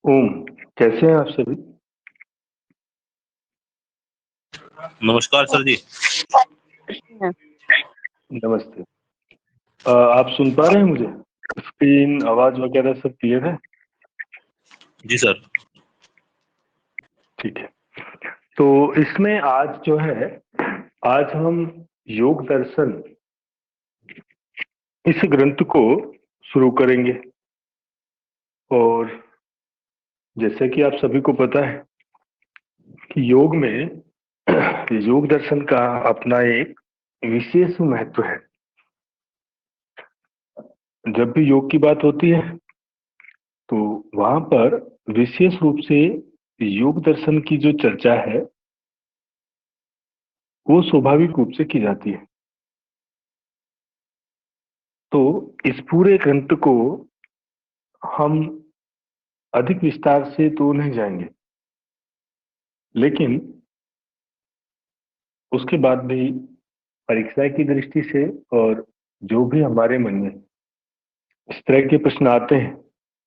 ओम, कैसे हैं आप सभी? नमस्कार सर जी। नमस्ते। आप सुन पा रहे हैं मुझे? स्क्रीन, आवाज वगैरह सब क्लियर है? जी सर। ठीक है। तो इसमें आज जो है, आज हम योग दर्शन इस ग्रंथ को शुरू करेंगे। और जैसे कि आप सभी को पता है कि योग में योग दर्शन का अपना एक विशेष महत्व है। जब भी योग की बात होती है तो वहां पर विशेष रूप से योग दर्शन की जो चर्चा है वो स्वाभाविक रूप से की जाती है। तो इस पूरे ग्रंथ को हम अधिक विस्तार से तो नहीं जाएंगे, लेकिन उसके बाद भी परीक्षा की दृष्टि से और जो भी हमारे मन में इस तरह के प्रश्न आते हैं,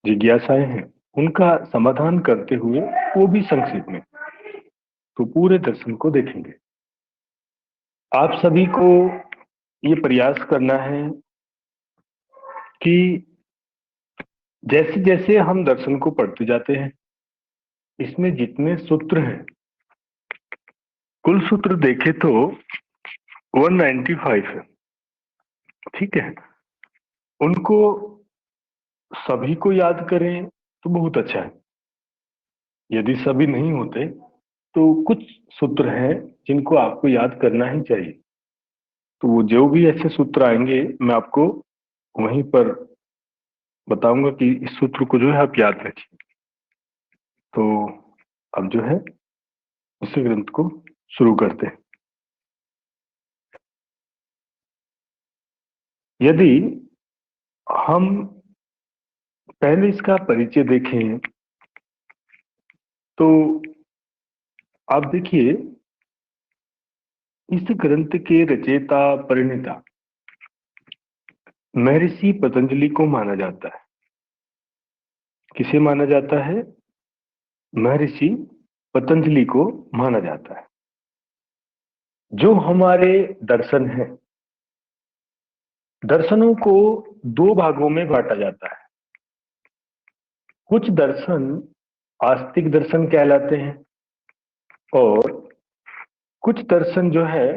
जिज्ञासाएं हैं, उनका समाधान करते हुए वो भी संक्षिप्त में तो पूरे दर्शन को देखेंगे। आप सभी को ये प्रयास करना है कि जैसे जैसे हम दर्शन को पढ़ते जाते हैं, इसमें जितने सूत्र हैं, कुल सूत्र देखे तो 195 है। ठीक है, उनको सभी को याद करें तो बहुत अच्छा है। यदि सभी नहीं होते तो कुछ सूत्र हैं जिनको आपको याद करना ही चाहिए। तो वो जो भी ऐसे सूत्र आएंगे मैं आपको वहीं पर बताऊंगा कि इस सूत्र को जो है आप याद रखिए। तो अब जो है इस ग्रंथ को शुरू करते हैं। यदि हम पहले इसका परिचय देखें तो आप देखिए, इस ग्रंथ के रचयिता प्रणेता महर्षि पतंजलि को माना जाता है। किसे माना जाता है? महर्षि पतंजलि को माना जाता है। जो हमारे दर्शन हैं, दर्शनों को दो भागों में बांटा जाता है। कुछ दर्शन आस्तिक दर्शन कहलाते हैं और कुछ दर्शन जो है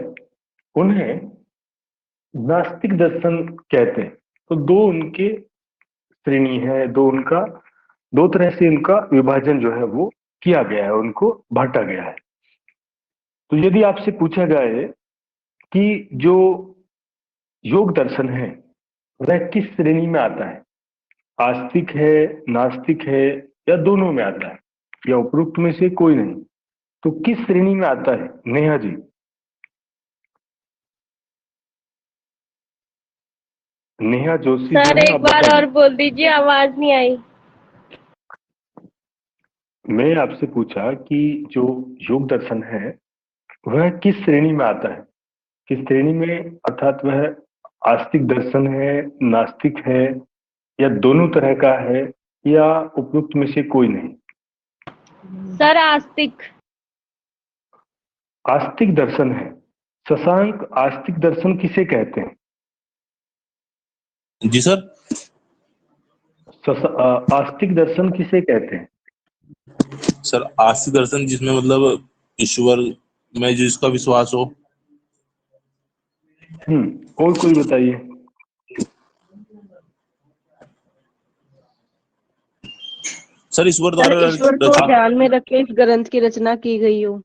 उन्हें नास्तिक दर्शन कहते हैं। तो दो उनके श्रेणी है, दो तरह से उनका विभाजन जो है वो किया गया है, उनको बांटा गया है। तो यदि आपसे पूछा जाए कि जो योग दर्शन है वह किस श्रेणी में आता है, आस्तिक है, नास्तिक है, या दोनों में आता है, या उपरोक्त में से कोई नहीं, तो किस श्रेणी में आता है नेहा जी? नेहा जोशी जो सर है, एक आप बार और बताइए। बोल दीजिए, आवाज नहीं आई। मैं आपसे पूछा कि जो योग दर्शन है वह किस श्रेणी में आता है, किस श्रेणी में, अर्थात वह आस्तिक दर्शन है, नास्तिक है, या दोनों तरह का है, या उपयुक्त में से कोई नहीं? सर आस्तिक। आस्तिक दर्शन है। शशांक, आस्तिक दर्शन किसे कहते हैं? जी सर। आस्तिक दर्शन किसे कहते हैं? सर आस्तिक दर्शन जिसमें मतलब ईश्वर में जिसका विश्वास हो। और कोई बताइए। सर ईश्वर सर द्वारा ईश्वर को रचित। ध्यान में रख के इस ग्रंथ की रचना की गई हो।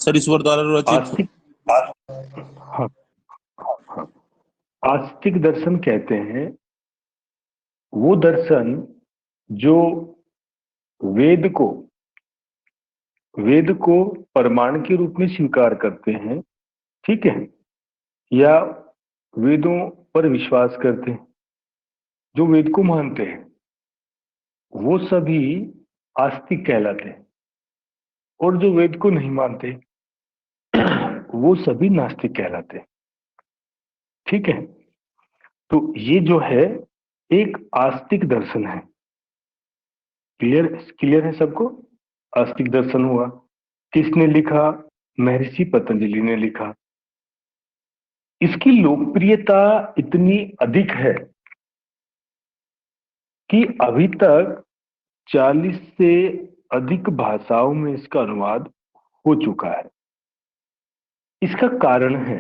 सर ईश्वर द्वारा रचित। आस्तिक, हाँ, हाँ, आस्तिक दर्शन कहते हैं वो दर्शन जो वेद को वेद को प्रमाण के रूप में स्वीकार करते हैं। ठीक है, या वेदों पर विश्वास करते हैं, जो वेद को मानते हैं, वो सभी आस्तिक कहलाते हैं। और जो वेद को नहीं मानते वो सभी नास्तिक कहलाते हैं। ठीक है, तो ये जो है एक आस्तिक दर्शन है। क्लियर क्लियर है सबको? आस्तिक दर्शन हुआ, किसने लिखा? महर्षि पतंजलि ने लिखा। इसकी लोकप्रियता इतनी अधिक है कि अभी तक 40 से अधिक भाषाओं में इसका अनुवाद हो चुका है। इसका कारण है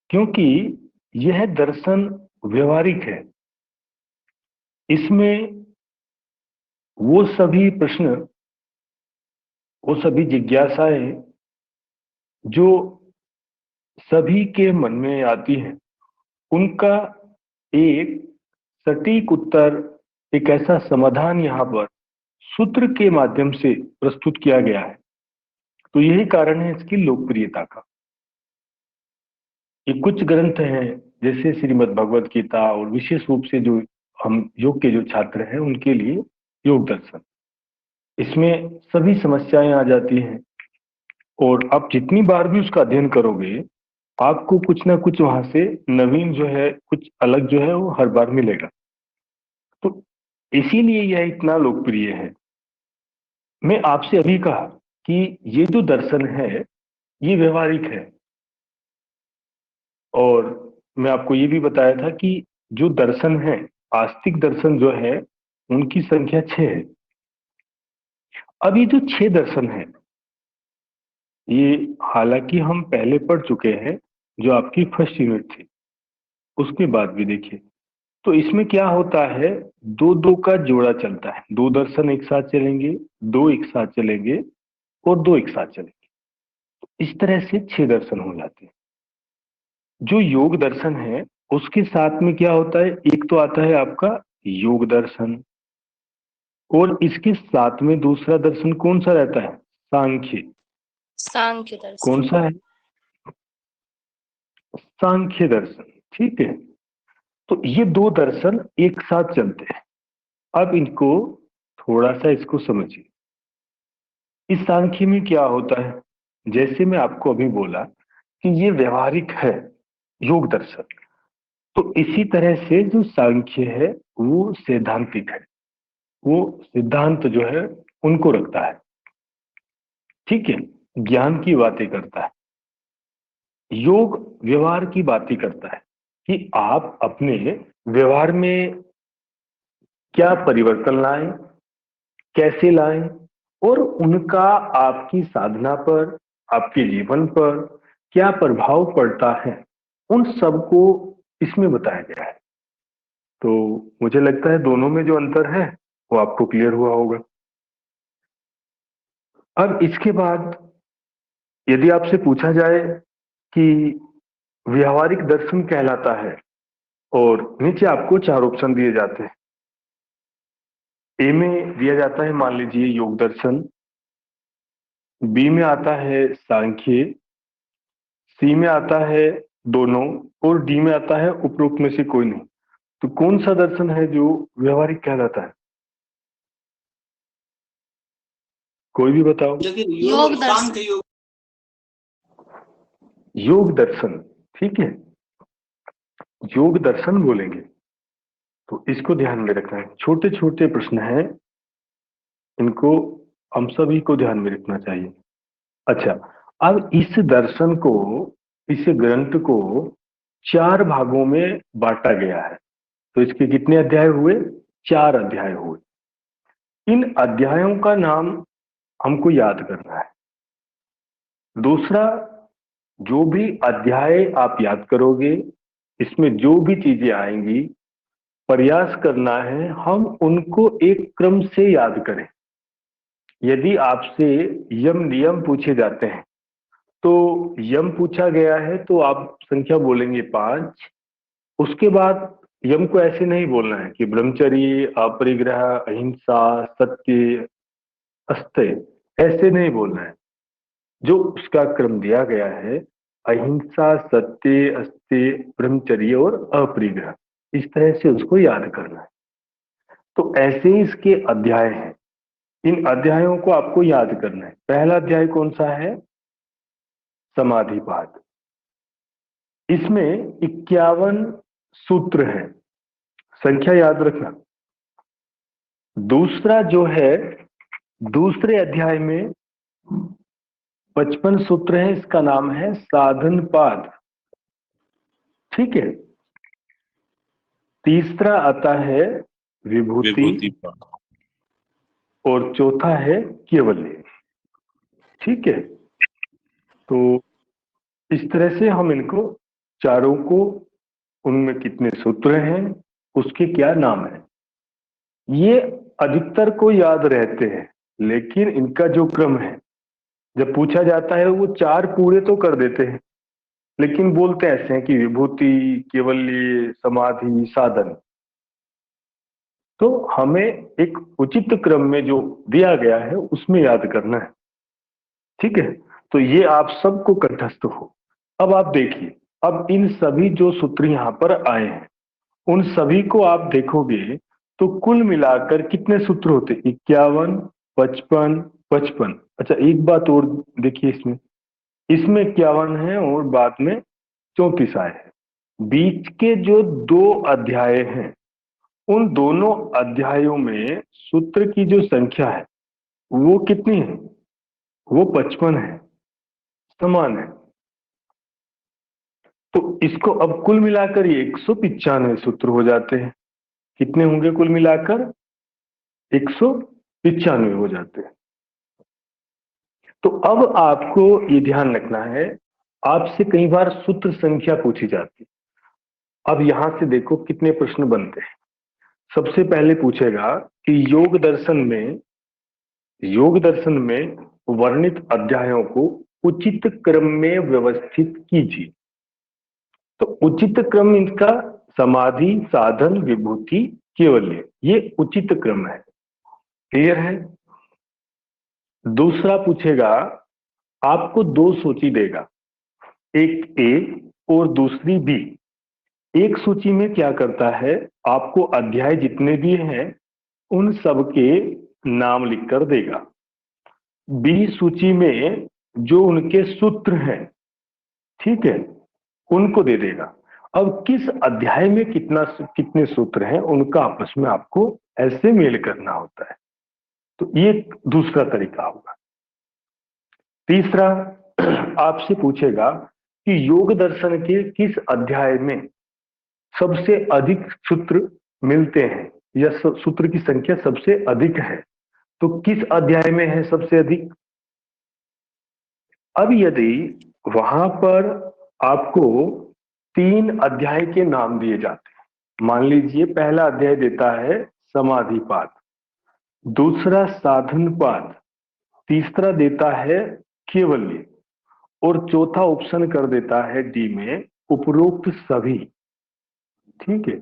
क्योंकि यह दर्शन व्यवहारिक है। इसमें वो सभी प्रश्न, वो सभी जिज्ञासाएं जो सभी के मन में आती हैं, उनका एक सटीक उत्तर, एक ऐसा समाधान यहाँ पर सूत्र के माध्यम से प्रस्तुत किया गया है। तो यही कारण है इसकी लोकप्रियता का। ये कुछ ग्रंथ हैं जैसे श्रीमद् भगवत गीता, और विशेष रूप से जो हम योग के जो छात्र हैं उनके लिए योग दर्शन, इसमें सभी समस्याएं आ जाती हैं, और आप जितनी बार भी उसका अध्ययन करोगे आपको कुछ ना कुछ वहां से नवीन जो है, कुछ अलग जो है वो हर बार मिलेगा। तो इसीलिए यह इतना लोकप्रिय है। मैं आपसे अभी कहा कि ये जो दर्शन है ये व्यवहारिक है, और मैं आपको ये भी बताया था कि जो दर्शन है, आस्तिक दर्शन जो है, उनकी संख्या 6 है। अब ये जो 6 दर्शन है, ये हालांकि हम पहले पढ़ चुके हैं, जो आपकी फर्स्ट यूनिट थी उसके बाद भी देखिए। तो इसमें क्या होता है, दो दो का जोड़ा चलता है, 2 दर्शन एक साथ चलेंगे, 2 एक साथ चलेंगे, और 2 एक साथ चलेंगे। इस तरह से 6 दर्शन हो जाते हैं। जो योग दर्शन है उसके साथ में क्या होता है, एक तो आता है आपका योग दर्शन, और इसके साथ में दूसरा दर्शन कौन सा रहता है? सांख्य। सांख्य दर्शन। कौन सा है? सांख्य दर्शन। ठीक है, तो ये 2 दर्शन एक साथ चलते हैं। अब इनको थोड़ा सा इसको समझिए। इस सांख्य में क्या होता है, जैसे मैं आपको अभी बोला कि ये व्यवहारिक है योग दर्शन, तो इसी तरह से जो सांख्य है वो सैद्धांतिक है, वो सिद्धांत जो है उनको रखता है। ठीक है, ज्ञान की बातें करता है। योग व्यवहार की बातें करता है कि आप अपने व्यवहार में क्या परिवर्तन लाएं, कैसे लाएं, और उनका आपकी साधना पर, आपके जीवन पर क्या प्रभाव पड़ता है, उन सबको इसमें बताया गया है। तो मुझे लगता है दोनों में जो अंतर है वो आपको क्लियर हुआ होगा। अब इसके बाद यदि आपसे पूछा जाए कि व्यवहारिक दर्शन कहलाता है, और नीचे आपको 4 ऑप्शन दिए जाते हैं। ए में दिया जाता है मान लीजिए योग दर्शन, बी में आता है सांख्य, सी में आता है दोनों, और डी में आता है उपरोक्त में से कोई नहीं। तो कौन सा दर्शन है जो व्यवहारिक कहलाता है? कोई भी बताओ। योग दर्शन। योग दर्शन, ठीक है, योग दर्शन बोलेंगे। तो इसको ध्यान में रखना है, छोटे छोटे प्रश्न हैं, इनको हम सभी को ध्यान में रखना चाहिए। अच्छा, अब इस दर्शन को, इस ग्रंथ को 4 भागों में बांटा गया है। तो इसके कितने अध्याय हुए? 4 अध्याय हुए। इन अध्यायों का नाम हमको याद करना है। दूसरा, जो भी अध्याय आप याद करोगे, इसमें जो भी चीजें आएंगी, प्रयास करना है हम उनको एक क्रम से याद करें। यदि आपसे यम नियम पूछे जाते हैं, तो यम पूछा गया है तो आप संख्या बोलेंगे 5। उसके बाद यम को ऐसे नहीं बोलना है कि ब्रह्मचर्य, अपरिग्रह, अहिंसा, सत्य, अस्तेय, ऐसे नहीं बोलना है। जो उसका क्रम दिया गया है, अहिंसा, सत्य, अस्तेय, ब्रह्मचर्य और अपरिग्रह, इस तरह से उसको याद करना है। तो ऐसे ही इसके अध्याय हैं, इन अध्यायों को आपको याद करना है। पहला अध्याय कौन सा है? समाधिपाद। इसमें 51 सूत्र हैं, संख्या याद रखना। दूसरा जो है, दूसरे अध्याय में 55 सूत्र है, इसका नाम है साधनपाद। ठीक है। तीसरा आता है विभूति, विभूति पाद। और चौथा है केवल्य। ठीक है। तो इस तरह से हम इनको चारों को, उनमें कितने सूत्र हैं, उसके क्या नाम है, ये अधिकतर को याद रहते हैं, लेकिन इनका जो क्रम है, जब पूछा जाता है वो चार पूरे तो कर देते हैं, लेकिन बोलते ऐसे हैं कि विभूति, केवल्य, समाधि, साधन। तो हमें एक उचित क्रम में जो दिया गया है उसमें याद करना है। ठीक है। तो ये आप सबको कंठस्थ हो। अब आप देखिए, अब इन सभी जो सूत्र यहाँ पर आए हैं, उन सभी को आप देखोगे तो कुल मिलाकर कितने सूत्र होते? 51, 55, 55। अच्छा, एक बात और देखिए, इसमें इसमें 51 है और बाद में 34 आए हैं। बीच के जो दो अध्याय हैं, उन दोनों अध्यायों में सूत्र की जो संख्या है वो कितनी है? वो 55 है, समान है। तो इसको अब कुल मिलाकर ये 195 सूत्र हो जाते हैं। कितने होंगे कुल मिलाकर? 195 हो जाते हैं। तो अब आपको ये ध्यान रखना है, आपसे कई बार सूत्र संख्या पूछी जाती है। अब यहां से देखो कितने प्रश्न बनते हैं। सबसे पहले पूछेगा कि योग दर्शन में वर्णित अध्यायों को उचित क्रम में व्यवस्थित कीजिए। तो उचित क्रम इनका समाधि, साधन, विभूति, केवल्य, ये उचित क्रम है। क्लियर है? दूसरा पूछेगा, आपको दो सूची देगा, एक ए और दूसरी बी। एक सूची में क्या करता है, आपको अध्याय जितने भी हैं उन सब के नाम लिखकर देगा। बी सूची में जो उनके सूत्र हैं, ठीक है, उनको दे देगा। अब किस अध्याय में कितने सूत्र हैं उनका आपस में आपको ऐसे मेल करना होता है। तो ये दूसरा तरीका होगा। तीसरा आपसे पूछेगा कि योग दर्शन के किस अध्याय में सबसे अधिक सूत्र मिलते हैं, या सूत्र की संख्या सबसे अधिक है। तो किस अध्याय में है सबसे अधिक? अब यदि वहां पर आपको 3 अध्याय के नाम दिए जाते हैं, मान लीजिए पहला अध्याय देता है समाधिपाद, दूसरा साधनपाद, तीसरा देता है केवल्य, और चौथा ऑप्शन कर देता है डी में उपरोक्त सभी। ठीक है।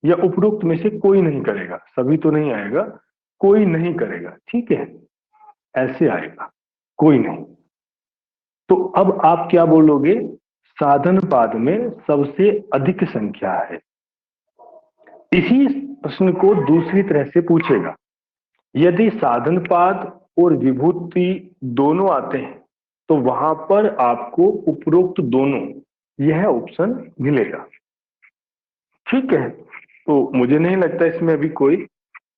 या उपरोक्त में से कोई नहीं करेगा, सभी तो नहीं आएगा, कोई नहीं करेगा। ठीक है, ऐसे आएगा, कोई नहीं। तो अब आप क्या बोलोगे? साधन पाद में सबसे अधिक संख्या है। इसी प्रश्न को दूसरी तरह से पूछेगा, यदि साधन पाद और विभूति दोनों आते हैं तो वहां पर आपको उपरोक्त दोनों, यह ऑप्शन मिलेगा। ठीक है। तो मुझे नहीं लगता इसमें अभी कोई,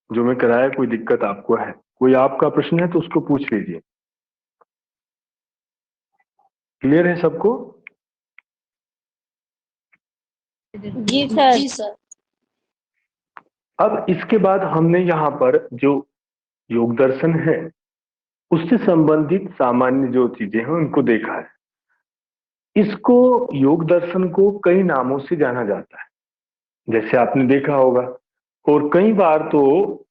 जो मैं कराया, कोई दिक्कत आपको है। कोई आपका प्रश्न है तो उसको पूछ लीजिए। क्लियर है सबको? जी सर। जी सर। अब इसके बाद हमने यहाँ पर जो योग दर्शन है उससे संबंधित सामान्य जो चीजें हैं उनको देखा है। इसको, योग दर्शन को कई नामों से जाना जाता है, जैसे आपने देखा होगा। और कई बार तो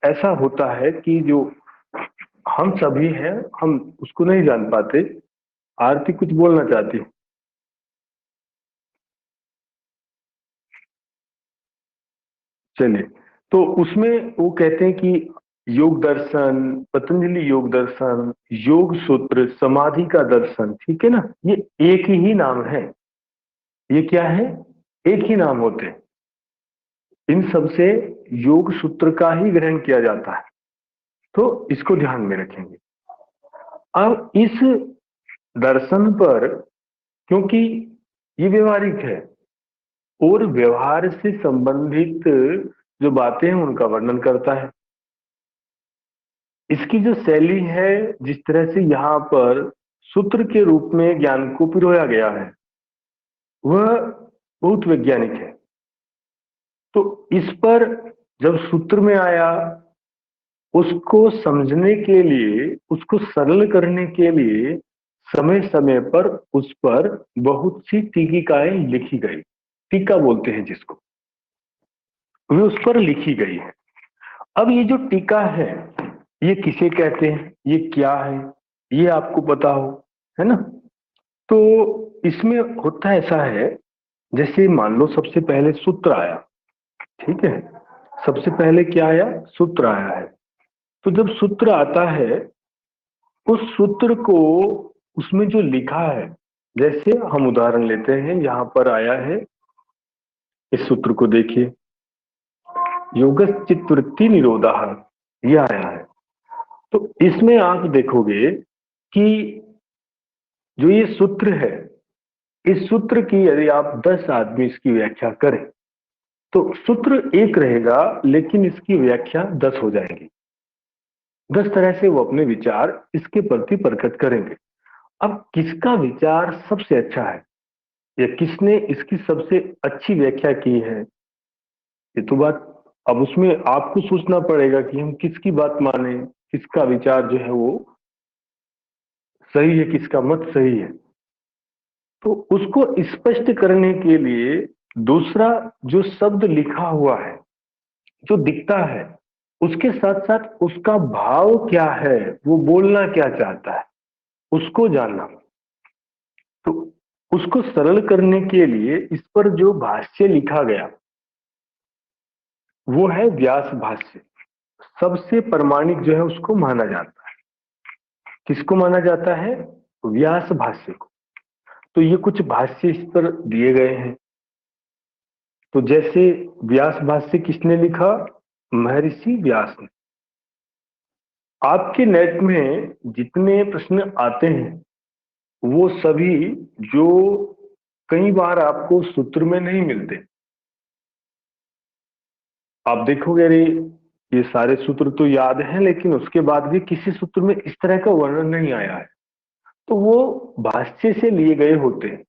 ऐसा होता है कि जो हम सभी हैं हम उसको नहीं जान पाते। आरती कुछ बोलना चाहती है? चलिए। तो उसमें वो कहते हैं कि योग दर्शन, पतंजलि योग दर्शन, योग सूत्र, समाधि का दर्शन, ठीक है ना, ये एक ही नाम है। ये क्या है? एक ही नाम होते हैं। इन सब से योग सूत्र का ही ग्रहण किया जाता है। तो इसको ध्यान में रखेंगे। अब इस दर्शन पर, क्योंकि ये व्यवहारिक है और व्यवहार से संबंधित जो बातें हैं उनका वर्णन करता है, इसकी जो शैली है, जिस तरह से यहाँ पर सूत्र के रूप में ज्ञान को पिरोया गया है, वह बहुत वैज्ञानिक है। तो इस पर जब सूत्र में आया, उसको समझने के लिए, उसको सरल करने के लिए समय समय पर उस पर बहुत सी टीकिकाएं लिखी गई। टीका बोलते हैं जिसको, वे उस पर लिखी गई है। अब ये जो टीका है, ये किसे कहते हैं, ये क्या है, ये आपको पता हो, है ना। तो इसमें होता ऐसा है, जैसे मान लो सबसे पहले सूत्र आया, ठीक है, सबसे पहले क्या आया, सूत्र आया है। तो जब सूत्र आता है, उस सूत्र को, उसमें जो लिखा है, जैसे हम उदाहरण लेते हैं, यहाँ पर आया है, इस सूत्र को देखिए, योगस् चित्तवृत्ति निरोधः, ये आया है। तो इसमें आप देखोगे कि जो ये सूत्र है, इस सूत्र की यदि आप 10 आदमी इसकी व्याख्या करें, तो सूत्र एक रहेगा, लेकिन इसकी व्याख्या 10 हो जाएगी। 10 तरह से वो अपने विचार इसके प्रति प्रकट करेंगे। अब किसका विचार सबसे अच्छा है, या किसने इसकी सबसे अच्छी व्याख्या की है, ये तो बात अब उसमें आपको सोचना पड़ेगा कि हम किसकी बात माने, किसका विचार जो है वो सही है, किसका मत सही है। तो उसको स्पष्ट करने के लिए दूसरा जो शब्द लिखा हुआ है, जो दिखता है, उसके साथ साथ उसका भाव क्या है, वो बोलना क्या चाहता है, उसको जानना। तो उसको सरल करने के लिए इस पर जो भाष्य लिखा गया, वो है व्यास भाष्य। सबसे प्रमाणिक जो है उसको माना जाता है। किसको माना जाता है, व्यास भाष्य को। तो ये कुछ भाष्य इस पर दिए गए हैं। तो जैसे व्यास भाष्य किसने लिखा, महर्षि व्यास ने। आपके नेट में जितने प्रश्न आते हैं, वो सभी जो कई बार आपको सूत्र में नहीं मिलते, आप देखोगे अरे ये सारे सूत्र तो याद हैं, लेकिन उसके बाद भी किसी सूत्र में इस तरह का वर्णन नहीं आया है, तो वो भाष्य से लिए गए होते हैं।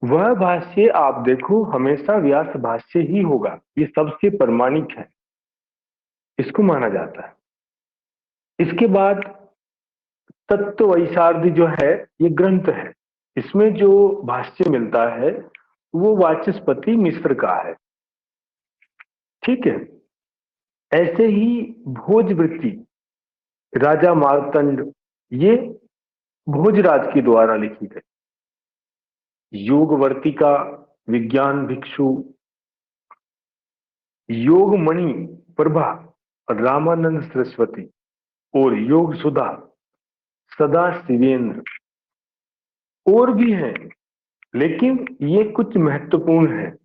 वह भाष्य आप देखो हमेशा व्यास भाष्य ही होगा, ये सबसे प्रमाणिक है, इसको माना जाता है। इसके बाद तत्व वैशार्दी जो है, ये ग्रंथ है। इसमें जो भाष्य मिलता है वो वाचस्पति मिश्र का है, ठीक है। ऐसे ही भोजवृत्ति, राजा मार्तंड, ये भोजराज के द्वारा लिखी गई। योगवर्तिका, विज्ञान भिक्षु, योगमणि प्रभा, रामानंद सरस्वती, और योग सुधा, सदा शिवेंद्र, और भी हैं, लेकिन ये कुछ महत्वपूर्ण है।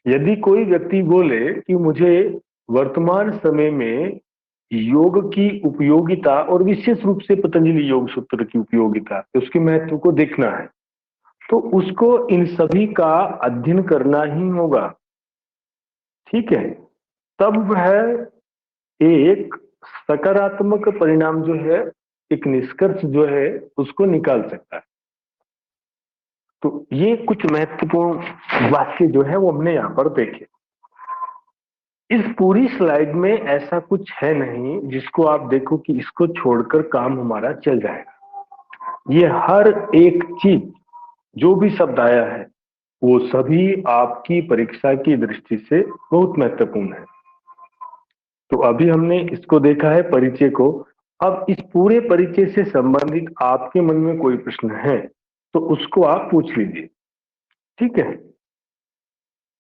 यदि कोई व्यक्ति बोले कि मुझे वर्तमान समय में योग की उपयोगिता और विशेष रूप से पतंजलि योग सूत्र की उपयोगिता, उसके महत्व को देखना है, तो उसको इन सभी का अध्ययन करना ही होगा, ठीक है। तब वह एक सकारात्मक परिणाम जो है, एक निष्कर्ष जो है, उसको निकाल सकता है। तो ये कुछ महत्वपूर्ण वाक्य जो है वो हमने यहाँ पर देखे। इस पूरी स्लाइड में ऐसा कुछ है नहीं जिसको आप देखो कि इसको छोड़कर काम हमारा चल जाएगा। ये हर एक चीज, जो भी शब्द आया है, वो सभी आपकी परीक्षा की दृष्टि से बहुत महत्वपूर्ण है। तो अभी हमने इसको देखा है, परिचय को। अब इस पूरे परिचय से संबंधित आपके मन में कोई प्रश्न है तो उसको आप पूछ लीजिए, ठीक है,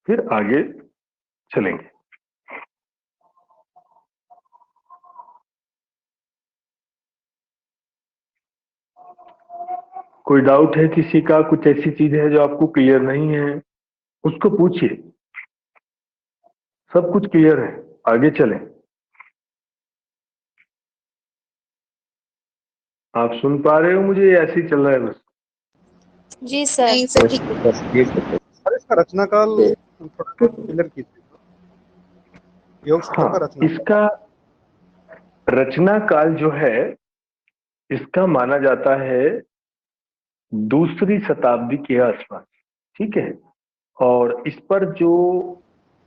फिर आगे चलेंगे। कोई डाउट है किसी का, कुछ ऐसी चीज है जो आपको क्लियर नहीं है, उसको पूछिए। सब कुछ क्लियर है, आगे चलें। आप सुन पा रहे हो मुझे, ऐसे ही चल रहा है बस? जी सर। नहीं सर, ठीक है। सर इसका रचनाकाल थोड़ा क्लियर कीजिए। योग सूत्रों का हाँ, रचनाकाल। इसका रचना काल जो है इसका माना जाता है दूसरी शताब्दी के आसपास, ठीक है। और इस पर जो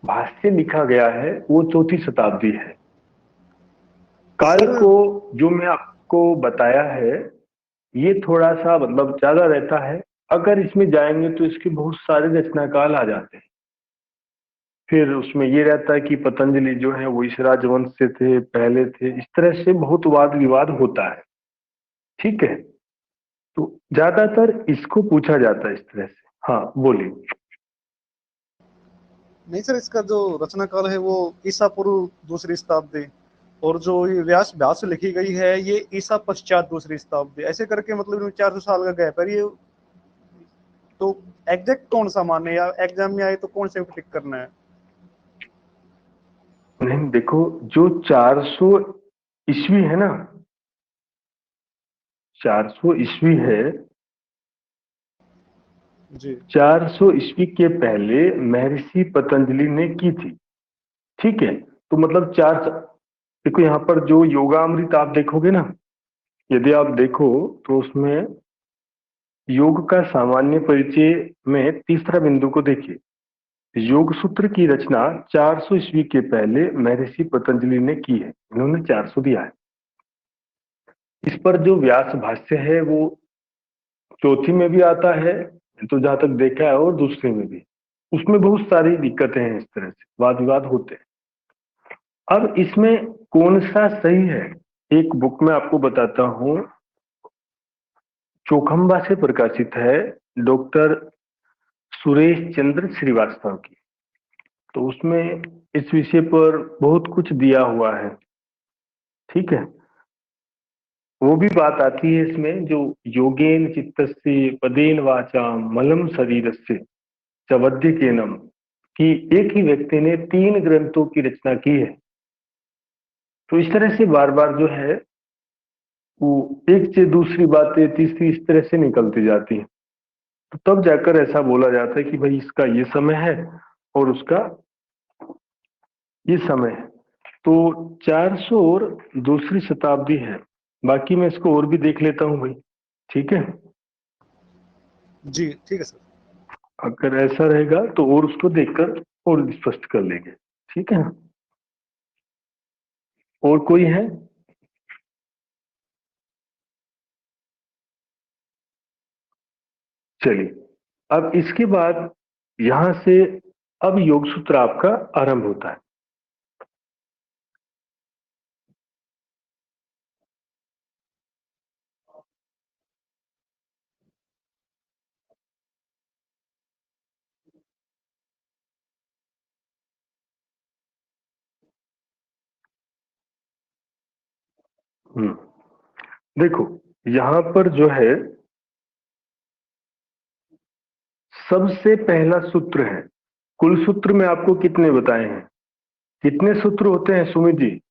भाष्य लिखा गया है वो चौथी शताब्दी है। काल सर को जो मैं आपको बताया है ये थोड़ा सा मतलब ज्यादा रहता है। अगर इसमें जाएंगे तो इसके बहुत सारे रचना काल आ जाते हैं। फिर उसमें ये रहता है कि पतंजलि जो है वो इस राजवंश से थे, पहले थे, इस तरह से बहुत वाद विवाद होता है, ठीक है। तो ज्यादातर इसको पूछा जाता है इस तरह से। हाँ बोलिए। नहीं सर, इसका जो रचना काल है वो ईसा पूर्व दूसरी शताब्दी, और जो ये व्यास व्यास लिखी गई है ये ईसा पश्चात दूसरी शताब्दी, ऐसे करके मतलब 400 साल का गैप है ये। तो एग्जैक्ट कौन सा माने, या एग्जाम में आए तो कौन से टिक करना है? नहीं देखो, जो 400 ईस्वी है ना, 400 ईस्वी है, जी 400 ईस्वी के पहले महर्षि पतंजलि ने की थी, ठीक है। तो मतलब देखो यहाँ पर जो योगामृत आप देखोगे ना, यदि आप देखो तो उसमें योग का सामान्य परिचय में तीसरा बिंदु को देखिए। योग सूत्र की रचना 400 ईस्वी के पहले महर्षि पतंजलि ने की है, इन्होंने 400 दिया है। इस पर जो व्यास भाष्य है वो चौथी में भी आता है, तो जहां तक देखा है, और दूसरे में भी। उसमें बहुत सारी दिक्कतें हैं, इस तरह से वाद विवाद होते हैं। अब इसमें कौन सा सही है, एक बुक में आपको बताता हूं, चौखंबा से प्रकाशित है, डॉक्टर सुरेश चंद्र श्रीवास्तव की। तो उसमें इस विषय पर बहुत कुछ दिया हुआ है, ठीक है। वो भी बात आती है इसमें, जो योगेन चित्तस्य पदेन वाचा मलम शरीरस्य चवद्य केनम, कि एक ही व्यक्ति ने 3 ग्रंथों की रचना की है। तो इस तरह से बार बार जो है वो एक से दूसरी बातें तीसरी इस तरह से निकलती जाती है। तो तब जाकर ऐसा बोला जाता है कि भाई इसका ये समय है और उसका ये समय है। तो 400 और दूसरी शताब्दी है। बाकी मैं इसको और भी देख लेता हूँ भाई, ठीक है। जी ठीक है सर। अगर ऐसा रहेगा तो और उसको देखकर और स्पष्ट कर लेंगे, ठीक है। और कोई है? चलिए, अब इसके बाद यहां से अब योग सूत्र आपका आरंभ होता है। देखो यहां पर जो है सबसे पहला सूत्र है, कुल सूत्र में आपको कितने बताए हैं? कितने सूत्र होते हैं सुमित जी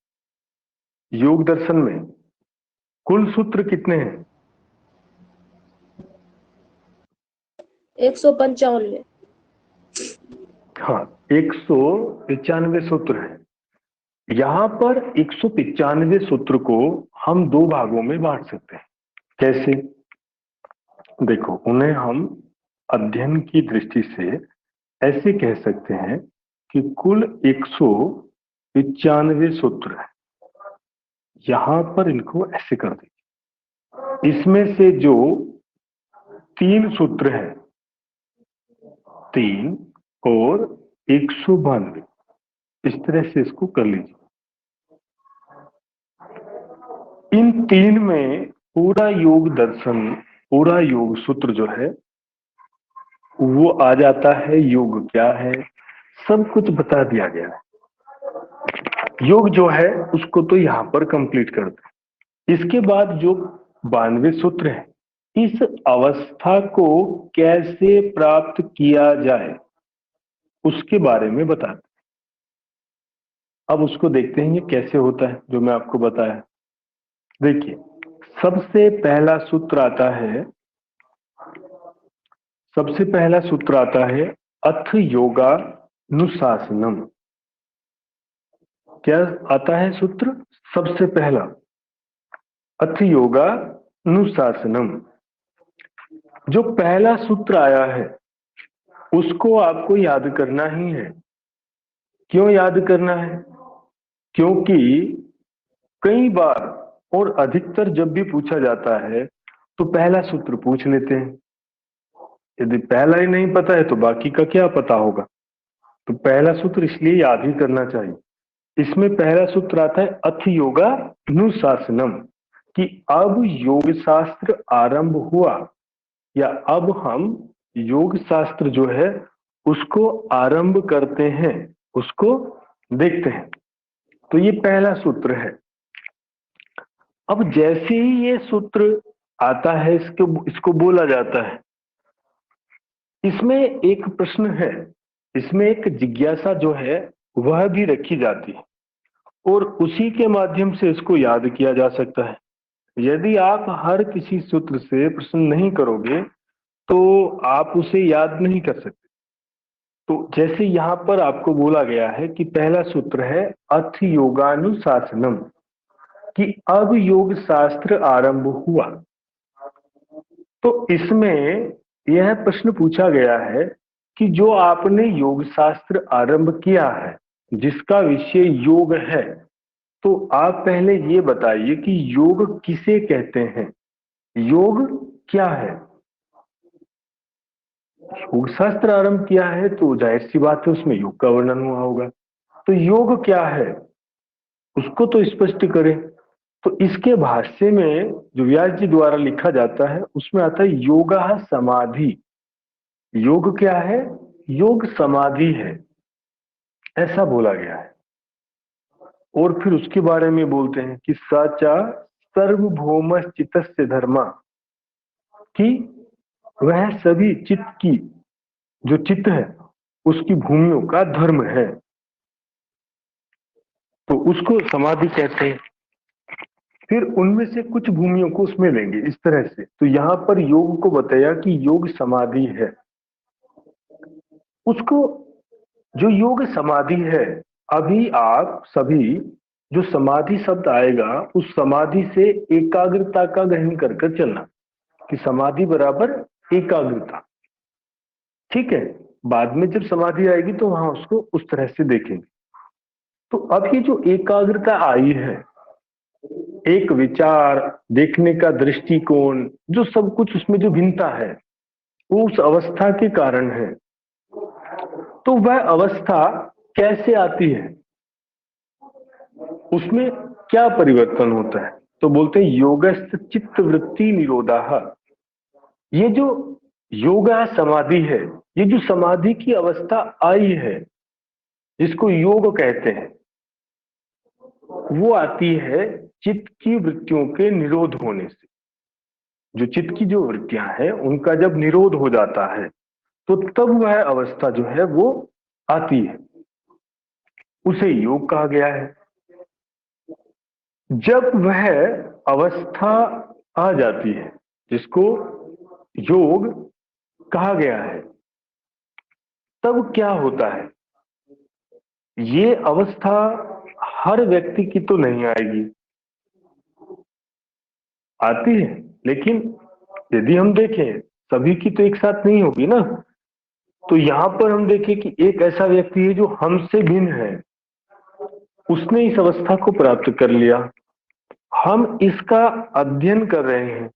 योग दर्शन में? कुल सूत्र कितने हैं? 195। हाँ, 195 सूत्र है। यहां पर 195 सूत्र को हम 2 भागों में बांट सकते हैं। कैसे? देखो, उन्हें हम अध्ययन की दृष्टि से ऐसे कह सकते हैं कि कुल 195 सूत्र है। यहां पर इनको ऐसे कर दीजिए, इसमें से जो 3 सूत्र है, 3 और 192, इस तरह से इसको कर लीजिए। इन 3 में पूरा योग दर्शन, पूरा योग सूत्र जो है वो आ जाता है। योग क्या है सब कुछ बता दिया गया है। योग जो है उसको तो यहां पर कंप्लीट कर दो। इसके बाद जो 92 सूत्र है, इस अवस्था को कैसे प्राप्त किया जाए उसके बारे में बताते। अब उसको देखते हैं ये कैसे होता है जो मैं आपको बताया। देखिए, सबसे पहला सूत्र आता है, सबसे पहला सूत्र आता है अथ योगानुशासनम। क्या आता है सूत्र? सबसे पहला अथ योगानुशासनम। जो पहला सूत्र आया है उसको आपको याद करना ही है। क्यों याद करना है? क्योंकि कई बार और अधिकतर जब भी पूछा जाता है तो पहला सूत्र पूछ लेते हैं। यदि पहला ही नहीं पता है तो बाकी का क्या पता होगा। तो पहला सूत्र इसलिए याद ही करना चाहिए। इसमें पहला सूत्र आता है अथ योगानुशासनम, कि अब योग शास्त्र आरंभ हुआ, या अब हम योग शास्त्र जो है उसको आरंभ करते हैं, उसको देखते हैं। तो ये पहला सूत्र है। अब जैसे ही ये सूत्र आता है, इसको बोला जाता है, इसमें एक प्रश्न है, इसमें एक जिज्ञासा जो है वह भी रखी जाती है और उसी के माध्यम से इसको याद किया जा सकता है। यदि आप हर किसी सूत्र से प्रश्न नहीं करोगे तो आप उसे याद नहीं कर सकते। तो जैसे यहाँ पर आपको बोला गया है कि पहला सूत्र है अथ योगानुशासनम, कि अब योग शास्त्र आरंभ हुआ। तो इसमें यह प्रश्न पूछा गया है कि जो आपने योग शास्त्र आरंभ किया है, जिसका विषय योग है, तो आप पहले ये बताइए कि योग किसे कहते हैं, योग क्या है। योग शास्त्र आरंभ किया है तो जाहिर सी बात है उसमें योग का वर्णन हुआ होगा। तो योग क्या है उसको तो स्पष्ट करें। तो इसके भाष्य में जो व्यास जी द्वारा लिखा जाता है उसमें आता है योगा समाधि। योग क्या है? योग समाधि है, ऐसा बोला गया है। और फिर उसके बारे में बोलते हैं कि साचा सर्वभौम चित्तस्य धर्मा, कि वह सभी चित्त की, जो चित्त है उसकी भूमियों का धर्म है, तो उसको समाधि कहते हैं। फिर उनमें से कुछ भूमियों को उसमें लेंगे इस तरह से। तो यहाँ पर योग को बताया कि योग समाधि है। उसको जो योग समाधि है, अभी आप सभी जो समाधि शब्द आएगा उस समाधि से एकाग्रता का ग्रहण कर कर चलना, कि समाधि बराबर एकाग्रता। ठीक है, बाद में जब समाधि आएगी तो वहां उसको उस तरह से देखेंगे। तो अब ये जो एकाग्रता आई है, एक विचार, देखने का दृष्टिकोण, जो सब कुछ उसमें जो भिन्नता है वो उस अवस्था के कारण है। तो वह अवस्था कैसे आती है, उसमें क्या परिवर्तन होता है? तो बोलते हैं योगस्थ चित्त वृत्ति निरोधाः। ये जो योगा समाधि है, ये जो समाधि की अवस्था आई है जिसको योग कहते हैं, वो आती है चित्त की वृत्तियों के निरोध होने से। जो चित्त की जो वृत्तियां हैं उनका जब निरोध हो जाता है तो तब वह अवस्था जो है वो आती है, उसे योग कहा गया है। जब वह अवस्था आ जाती है जिसको योग कहा गया है, तब क्या होता है? ये अवस्था हर व्यक्ति की तो नहीं आएगी, आती है, लेकिन यदि हम देखें सभी की तो एक साथ नहीं होगी ना। तो यहां पर हम देखें कि एक ऐसा व्यक्ति है जो हमसे भिन्न है, उसने इस अवस्था को प्राप्त कर लिया, हम इसका अध्ययन कर रहे हैं,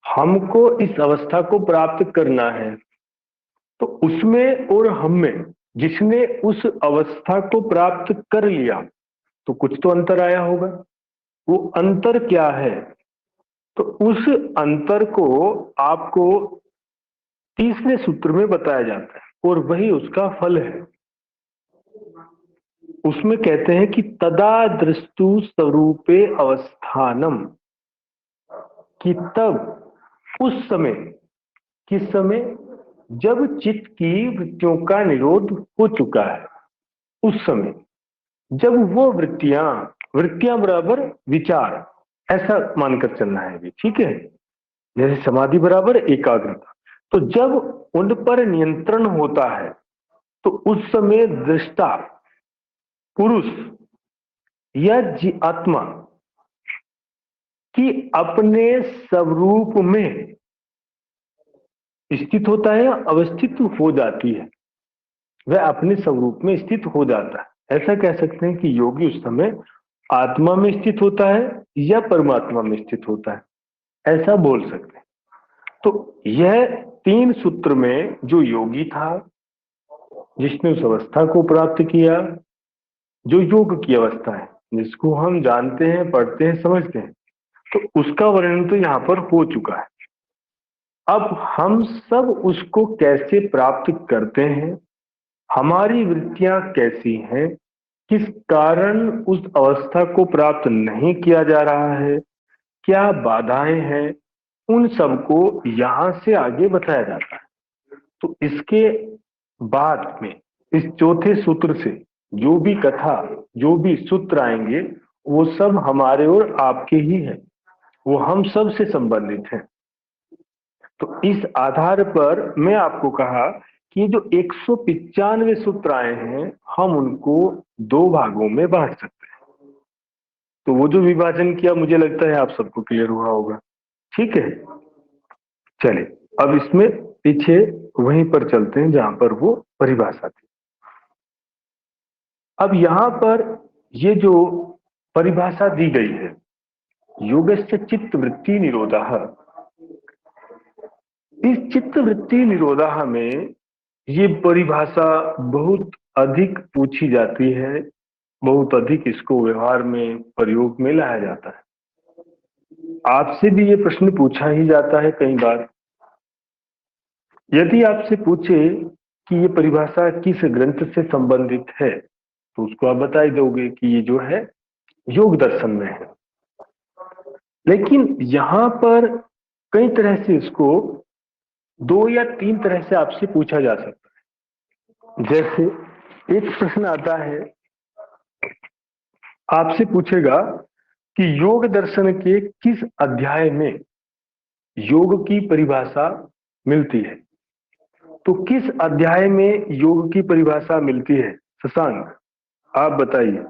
हमको इस अवस्था को प्राप्त करना है। तो उसमें और हम में जिसने उस अवस्था को प्राप्त कर लिया तो कुछ तो अंतर आया होगा। वो अंतर क्या है? तो उस अंतर को आपको तीसरे सूत्र में बताया जाता है और वही उसका फल है। उसमें कहते हैं कि तदा दृष्टु स्वरूपे अवस्थानम, कि तब उस समय, किस समय? जब चित्त की वृत्तियों का निरोध हो चुका है, उस समय जब वो वृत्तियां, वृत्तियां बराबर विचार, ऐसा मानकर चलना है भी, ठीक है। जैसे समाधि बराबर एकाग्रता, तो जब उन पर नियंत्रण होता है तो उस समय दृष्टा पुरुष यह आत्मा कि अपने स्वरूप में स्थित होता है, अवस्थित हो जाती है, वह अपने स्वरूप में स्थित हो जाता है। ऐसा कह सकते हैं कि योगी उस समय आत्मा में स्थित होता है या परमात्मा में स्थित होता है, ऐसा बोल सकते हैं। तो यह 3 सूत्र में जो योगी था, जिसने उस अवस्था को प्राप्त किया, जो योग की अवस्था है, जिसको हम जानते हैं, पढ़ते हैं, समझते हैं, तो उसका वर्णन तो यहाँ पर हो चुका है। अब हम सब उसको कैसे प्राप्त करते हैं, हमारी वृत्तियां कैसी हैं, किस कारण उस अवस्था को प्राप्त नहीं किया जा रहा है, क्या बाधाएं हैं, उन सबको यहां से आगे बताया जाता है। तो इसके बाद में इस चौथे सूत्र से जो भी कथा, जो भी सूत्र आएंगे, वो सब हमारे और आपके ही हैं, वो हम सब से संबंधित हैं। तो इस आधार पर मैं आपको कहा कि ये जो 195 सूत्र आए हैं, हम उनको 2 भागों में बांट सकते हैं। तो वो जो विभाजन किया, मुझे लगता है आप सबको क्लियर हुआ होगा। ठीक है, चलिए अब इसमें पीछे वहीं पर चलते हैं जहां पर वो परिभाषा थी। अब यहां पर ये जो परिभाषा दी गई है, योगस्य चित्त वृत्ति निरोधः, इस चित्त वृत्ति निरोधः में ये परिभाषा बहुत अधिक पूछी जाती है, बहुत अधिक इसको व्यवहार में प्रयोग में लाया जाता है। आपसे भी ये प्रश्न पूछा ही जाता है कई बार। यदि आपसे पूछे कि ये परिभाषा किस ग्रंथ से संबंधित है, तो उसको आप बता ही दोगे कि ये जो है योग दर्शन में है। लेकिन यहां पर कई तरह से इसको 2 या 3 तरह से आपसे पूछा जा सकता है। जैसे एक प्रश्न आता है, आपसे पूछेगा कि योग दर्शन के किस अध्याय में योग की परिभाषा मिलती है। तो किस अध्याय में योग की परिभाषा मिलती है, शशांक आप बताइए।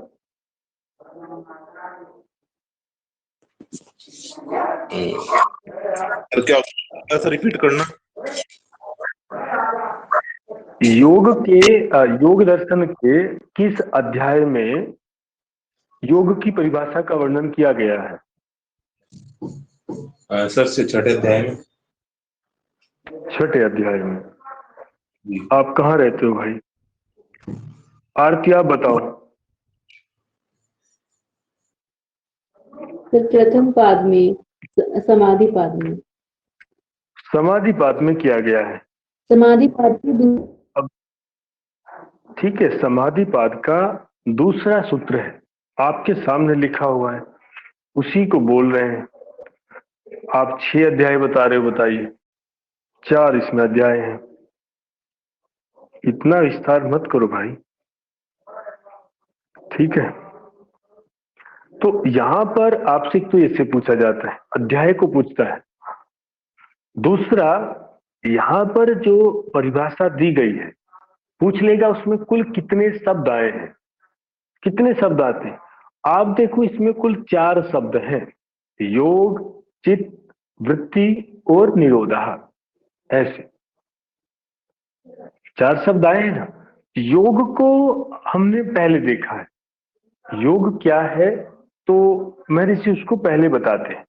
क्या ऐसा रिपीट करना? योग दर्शन के किस अध्याय में योग की परिभाषा का वर्णन किया गया है? सर से 6ठे अध्याय में। 6ठे अध्याय में। आप कहाँ रहते हो भाई? आरती आप बताओ। प्रथम पाद में, समाधि पाद में। समाधि पाद में किया गया है। समाधि पाद की अब ठीक है, समाधि पाद का दूसरा सूत्र है, आपके सामने लिखा हुआ है, उसी को बोल रहे हैं। आप 6 अध्याय बता रहे हो, बताइए। 4 इसमें अध्याय हैं। इतना विस्तार मत करो भाई, ठीक है। तो यहां पर आपसे तो इससे पूछा जाता है, अध्याय को पूछता है। दूसरा, यहां पर जो परिभाषा दी गई है, पूछ लेगा उसमें कुल कितने शब्द आए हैं, कितने शब्द आते हैं। आप देखो इसमें कुल 4 शब्द हैं, योग, चित्त, वृत्ति और निरोधः, ऐसे 4 शब्द आए हैं ना। योग को हमने पहले देखा है, योग क्या है, तो महर्षि उसको पहले बताते हैं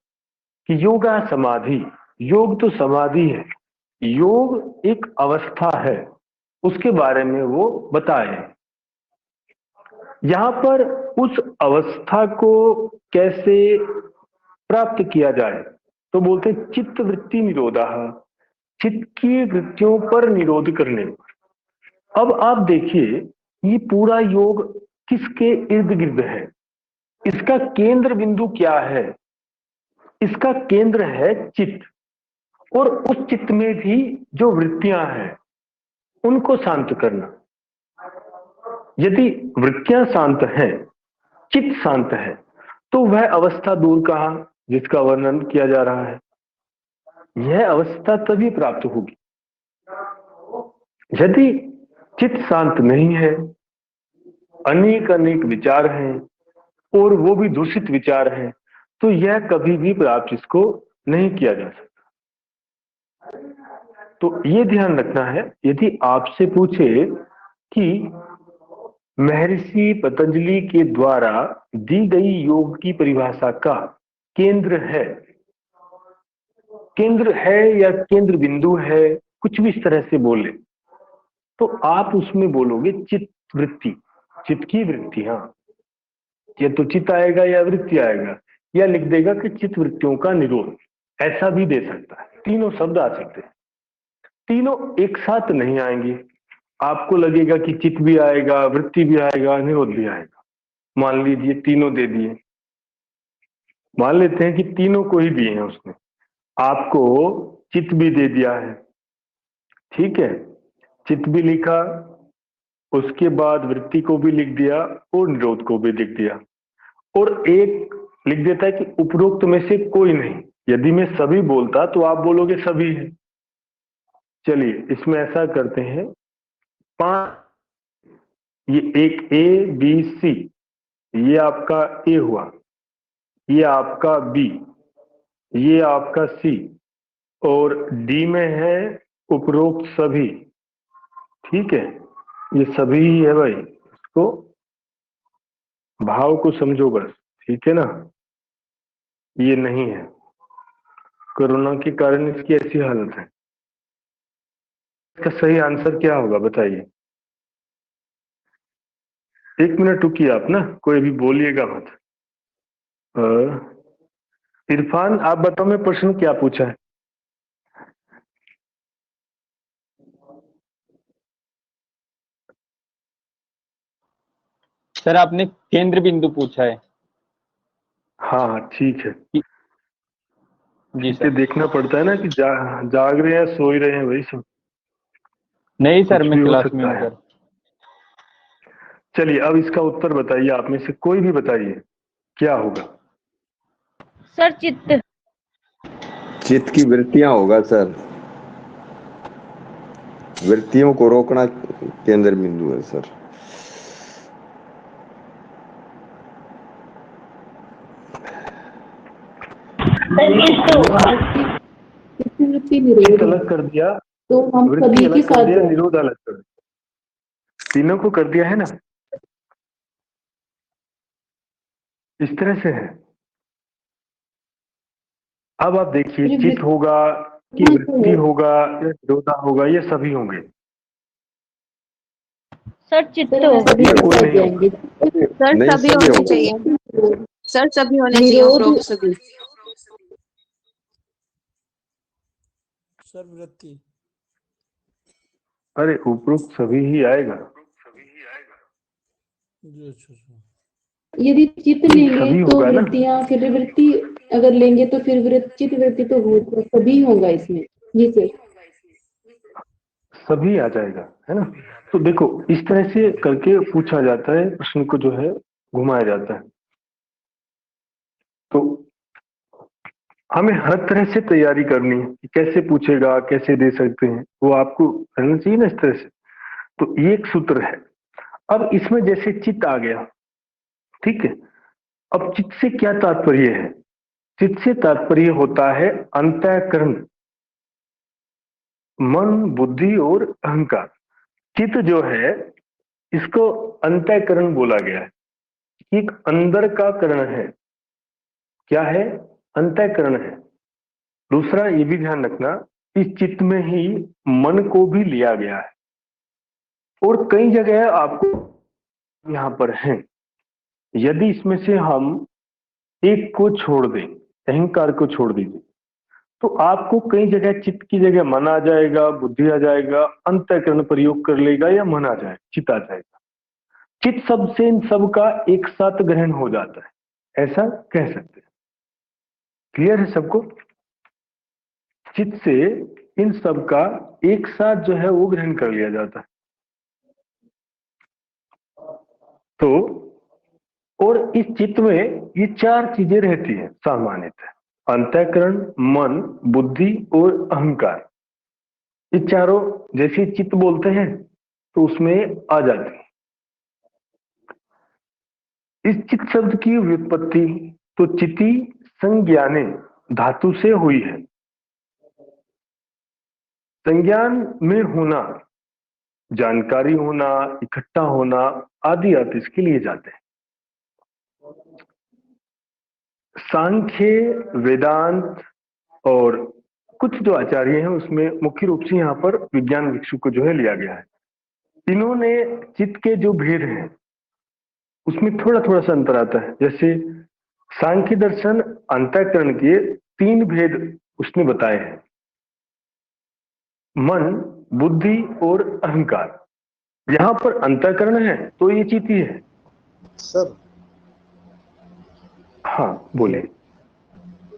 कि योगा समाधि, योग तो समाधि है, योग एक अवस्था है, उसके बारे में वो बताए। यहां पर उस अवस्था को कैसे प्राप्त किया जाए, तो बोलते हैं चित्त वृत्ति निरोधः, चित्त की वृत्तियों पर निरोध करने। अब आप देखिए, ये पूरा योग किसके इर्द गिर्द है, इसका केंद्र बिंदु क्या है? इसका केंद्र है चित्त, और उस चित्त में भी जो वृत्तियां हैं उनको शांत करना। यदि वृत्तियां शांत हैं, चित्त शांत है, तो वह अवस्था दूर कहां जिसका वर्णन किया जा रहा है, यह अवस्था तभी प्राप्त होगी। यदि चित्त शांत नहीं है, अनेक अनेक विचार हैं, और वो भी दूषित विचार हैं, तो यह कभी भी प्राप्त इसको नहीं किया जा सकता। तो ये ध्यान रखना है, यदि आपसे पूछे कि महर्षि पतंजलि के द्वारा दी गई योग की परिभाषा का केंद्र है या केंद्र बिंदु है, कुछ भी इस तरह से बोले तो आप उसमें बोलोगे चित्त वृत्ति, चित्त की वृत्ति। हाँ, या तो चित्त आएगा या वृत्ति आएगा, या लिख देगा कि चित्त वृत्तियों का निरोध, ऐसा भी दे सकता है। तीनों शब्द आ सकते हैं, तीनों एक साथ नहीं आएंगे। आपको लगेगा कि चित्त भी आएगा, वृत्ति भी आएगा, निरोध भी आएगा। मान लीजिए तीनों दे दिए, मान लेते हैं कि तीनों को ही दिए हैं उसने, आपको चित्त भी दे दिया है, ठीक है, चित्त भी लिखा, उसके बाद वृत्ति को भी लिख दिया और निरोध को भी लिख दिया, और एक लिख देता है कि उपरोक्त में से कोई नहीं। यदि मैं सभी बोलता तो आप बोलोगे सभी है। चलिए इसमें ऐसा करते हैं, 5, ये एक ए बी सी, ये आपका ए हुआ, ये आपका बी, ये आपका सी, और डी में है उपरोक्त सभी, ठीक है, ये सभी ही है भाई। इसको भाव को समझो बस, ठीक है ना, ये नहीं है, कोरोना के कारण इसकी ऐसी हालत है। इसका सही आंसर क्या होगा बताइए? 1 मिनट रुकिए आप ना, कोई भी बोलिएगा मत। इरफान आप बताओ, मैं प्रश्न क्या पूछा है? सर आपने केंद्र बिंदु पूछा है। हाँ हाँ ठीक है, जी इसे सर। देखना पड़ता है ना कि जाग रहे हैं सो ही रहे हैं, वही सब नहीं सर, कुछ मैं भी हो क्लास में सकता हूँ है। सर। चलिए अब इसका उत्तर बताइए, आप में से कोई भी बताइए क्या होगा? सर चित्त। चित्त की वृत्तियां होगा सर, वृत्तियों को रोकना केंद्र बिंदु है सर। चित्त वृत्ति चित्त निरोध अलग कर दिया, तो हम वृत्ति सभी के अलग कर साथ दिया, जाएंगे। निरोध अलग कर दिया, तीनों को कर दिया है ना, इस तरह से है। अब आप देखिए, फिर चित्त होगा कि वृत्ति होगा या निरोधा होगा, ये सभी होंगे। सर चित्त सर हम सभी ये के कोई साथ नहीं होगा। जाएंगे। सर नहीं, सभी सभी होने होंगे। चाहिए, सर सभी होने चाहिए, निरोध उपरोक्त सभी। सर वृत्ति। अरे उपरोक्त सभी ही आएगा। जी अच्छा अच्छा। यदि चित्त सभी लेंगे तो होगा ना, वृत्तियां, फिर वृत्ति अगर लेंगे तो फिर चित्त वृत्ति तो हो, सभी होगा इसमें। जी सर। सभी आ जाएगा, है ना। तो देखो इस तरह से करके पूछा जाता है, प्रश्न को जो है घुमाया जाता है। तो हमें हर तरह से तैयारी करनी है कि कैसे पूछेगा, कैसे दे सकते हैं, वो आपको करना चाहिए ना इस तरह से। तो ये एक सूत्र है। अब इसमें जैसे चित्त आ गया, ठीक है, अब चित्त से क्या तात्पर्य है? चित्त से तात्पर्य होता है अंतःकरण, मन, बुद्धि और अहंकार। चित्त जो है इसको अंतःकरण बोला गया है, एक अंदर का करण है। क्या है? अंतःकरण है। दूसरा ये भी ध्यान रखना, इस चित्त में ही मन को भी लिया गया है, और कई जगह आपको यहां पर है। यदि इसमें से हम एक को छोड़ दें, अहंकार को छोड़ दीजिए, तो आपको कई जगह चित्त की जगह मन आ जाएगा, बुद्धि आ जाएगा, अंतःकरण प्रयोग कर लेगा या मन आ जाएगा, चित्त आ जाएगा। चित्त शब्द से इन सब का एक साथ ग्रहण हो जाता है, ऐसा कह सकते हैं। क्लियर है सबको? चित्त से इन सब का एक साथ जो है वो ग्रहण कर लिया जाता है। तो और इस चित्त में ये 4 चीजें रहती हैं सामान्यतः, अंतःकरण, मन, बुद्धि और अहंकार। ये चारों जैसे चित्त बोलते हैं तो उसमें आ जाती है। इस चित शब्द की व्युत्पत्ति तो चिति संज्ञाने धातु से हुई है। संज्ञान में होना, जानकारी होना, इकट्ठा होना आदि अर्थ इसके लिए जाते हैं। सांख्य, वेदांत और कुछ जो आचार्य हैं उसमें मुख्य रूप से यहाँ पर विज्ञान भिक्षु को जो है लिया गया है। इन्होंने चित्त के जो भेद हैं उसमें थोड़ा थोड़ा सा अंतर आता है। जैसे सांख्य दर्शन अंतःकरण के 3 भेद उसने बताए हैं, मन, बुद्धि और अहंकार। यहाँ पर अंतःकरण है तो ये चित्त ही है। सर हाँ बोले।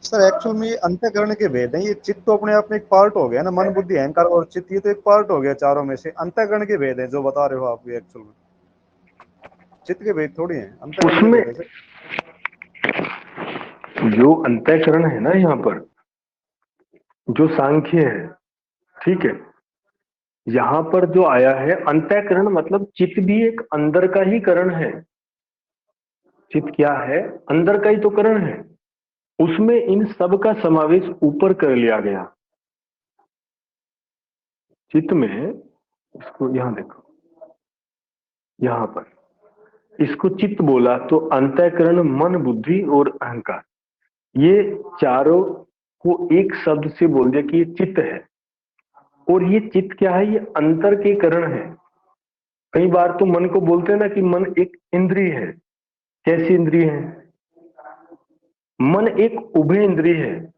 सर एक्चुअल में ये अंतःकरण के भेद हैं, ये चित्त तो अपने आप में एक पार्ट हो गया ना, मन बुद्धि अहंकार और चित्त ये तो एक पार्ट हो गया चारों में से। अंतःकरण के भेद हैं जो बता रहे हो आप, ये एक्चुअल में चित्त के भेद थोड़ी हैं, अंतःकरण के उसमें भेद हैं सर। जो अंतःकरण है ना, यहाँ पर जो सांख्य है, ठीक है, यहाँ पर जो आया है अंतःकरण मतलब चित्त भी एक अंदर का ही करण है। चित्त क्या है? अंदर का ही तो करण है। उसमें इन सब का समावेश ऊपर कर लिया गया। चित्त में, इसको यहां देखो, यहां पर इसको चित्त बोला तो अंतःकरण, मन, बुद्धि और अहंकार, ये चारों को एक शब्द से बोल दिया कि ये चित्त है। और ये चित्त क्या है? ये अंतर के करण है। कई बार तो मन को बोलते हैं ना कि मन एक इंद्रिय है। कैसी इंद्रिय है? मन एक उभय इंद्रिय है।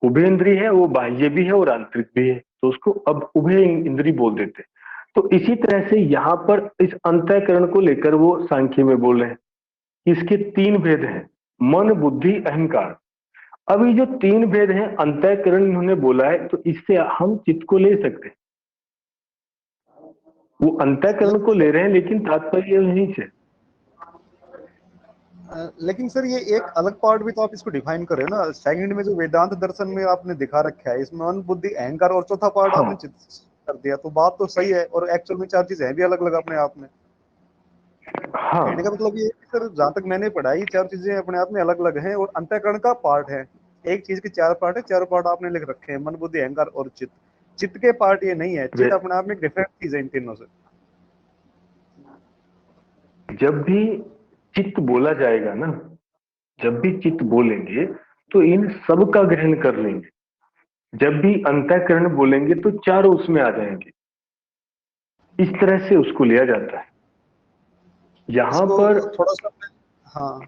उभय इंद्रिय है, वो बाह्य भी है और आंतरिक भी है, तो उसको अब उभय इंद्रिय बोल देते हैं। तो इसी तरह से यहाँ पर इस अंतःकरण को लेकर वो सांख्य में बोल रहे हैं। इसके 3 भेद हैं, मन, बुद्धि, अहंकार। अब ये जो 3 भेद हैं अंतःकरण इन्होंने बोला है, तो इससे हम चित्त को ले सकते हैं। वो अंतःकरण को ले रहे हैं लेकिन तात्पर्य यही से। लेकिन सर ये एक अलग पार्ट भी तो आप इसको डिफाइन करें ना। सेकंड में जो वेदांत दर्शन में आपने दिखा रखा है, इसमें मन बुद्धि अहंकार और चौथा पार्ट हाँ। आपने चित्त कर दिया, तो बात तो सही है। और एक्चुअल में 4 चीजें हैं भी अलग अलग अपने आप में। हाँ, कहने का मतलब ये है कि सर जहां तक मैंने पढ़ा, ये 4 चीजें अपने आप में अलग अलग हैं और अंतःकरण का पार्ट है। एक चीज के 4 पार्ट है, 4 पार्ट आपने लिख रखे हैं, मन बुद्धि अहंकार और चित्त। चित्त के पार्ट ये नहीं है। चित्त अपने आप में डिफरेंट चीज है इन तीनों से। जब भी चित्त बोला जाएगा ना, जब भी चित्त बोलेंगे तो इन सब का ग्रहण कर लेंगे। जब भी अंतःकरण बोलेंगे तो चारों उसमें आ जाएंगे। इस तरह से उसको लिया जाता है। यहाँ इसको पर थोड़ा सा, हाँ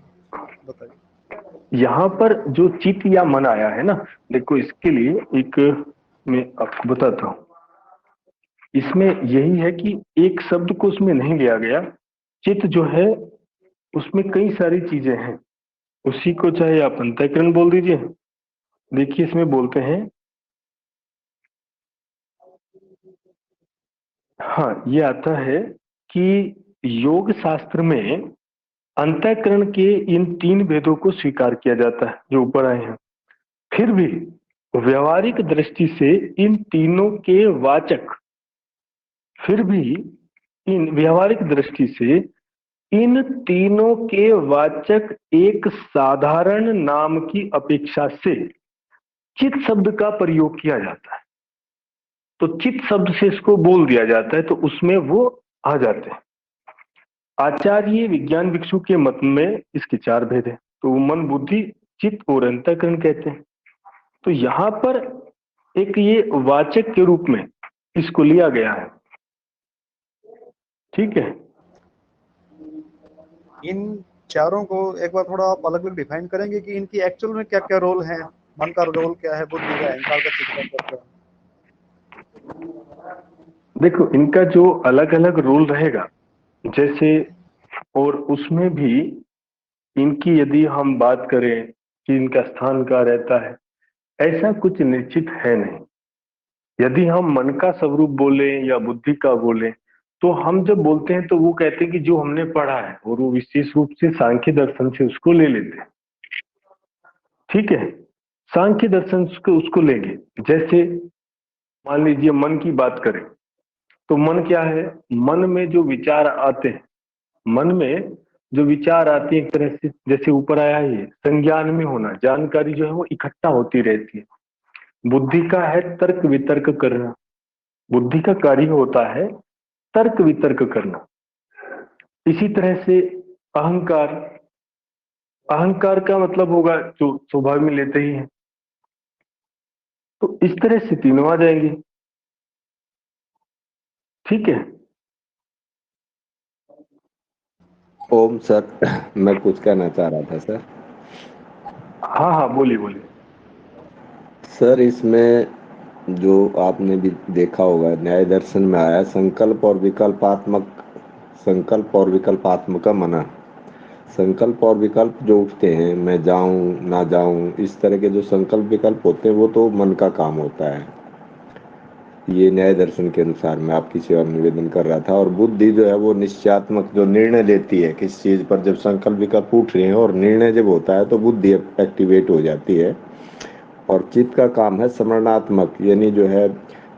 बताइए। यहाँ पर जो चित्त या मन आया है ना, देखो इसके लिए एक मैं आपको बताता हूँ। इसमें यही है कि एक शब्द को उसमें नहीं लिया गया। चित्त जो है उसमें कई सारी चीजें हैं, उसी को चाहे आप अंतःकरण बोल दीजिए। देखिए इसमें बोलते हैं, हाँ ये आता है कि योग शास्त्र में अंतःकरण के इन 3 भेदों को स्वीकार किया जाता है जो ऊपर आए हैं। फिर भी व्यवहारिक दृष्टि से इन तीनों के वाचक, फिर भी इन व्यवहारिक दृष्टि से इन तीनों के वाचक एक साधारण नाम की अपेक्षा से चित्त शब्द का प्रयोग किया जाता है। तो चित्त शब्द से इसको बोल दिया जाता है, तो उसमें वो आ जाते हैं। आचार्य विज्ञान भिक्षु के मत में इसके 4 भेद हैं, तो मन, बुद्धि, चित्त और अंतःकरण कहते हैं। तो यहाँ पर एक ये वाचक के रूप में इसको लिया गया है। ठीक है, इन चारों को एक बार थोड़ा आप अलग अलग डिफाइन करेंगे कि इनकी एक्चुअल में क्या क्या रोल है? मन का रोल क्या है, बुद्धि का, अहंकार का, चित्त का क्या है? देखो इनका जो अलग अलग रोल रहेगा जैसे, और उसमें भी इनकी यदि हम बात करें कि इनका स्थान कहाँ रहता है, ऐसा कुछ निश्चित है नहीं। यदि हम मन का स्वरूप बोले या बुद्धि का बोले, तो हम जब बोलते हैं तो वो कहते हैं कि जो हमने पढ़ा है, और वो विशेष रूप से सांख्य दर्शन से उसको ले लेते हैं। ठीक है, सांख्य दर्शन से उसको लेंगे। जैसे मान लीजिए मन की बात करें तो मन क्या है? मन में जो विचार आते हैं, मन में जो विचार आती है एक तरह से, जैसे ऊपर आया है, ये संज्ञान में होना, जानकारी जो है वो इकट्ठा होती रहती है। बुद्धि का है तर्क वितर्क करना, बुद्धि का कार्य होता है तर्क वितर्क करना। इसी तरह से अहंकार, अहंकार का मतलब होगा जो स्वभाव में लेते ही है। तो इस तरह से तीनों आ जाएंगे। ठीक है। ओम सर, मैं कुछ कहना चाह रहा था सर। हाँ हाँ, बोलिए बोलिए। सर इसमें जो आपने भी देखा होगा, न्याय दर्शन में आया संकल्प और विकल्पात्मक का मना। संकल्प और विकल्प जो उठते हैं, मैं जाऊं ना जाऊं, इस तरह के जो संकल्प विकल्प होते हैं वो तो मन का काम होता है। ये न्याय दर्शन के अनुसार मैं आपकी सेवा में निवेदन कर रहा था। और बुद्धि जो है वो निश्चयात्मक जो निर्णय लेती है किस चीज पर, जब संकल्प विकल्प उठ रहे हैं और निर्णय जब होता है तो बुद्धि एक्टिवेट हो जाती है। और चित्त का काम है स्मरणात्मक, यानी जो है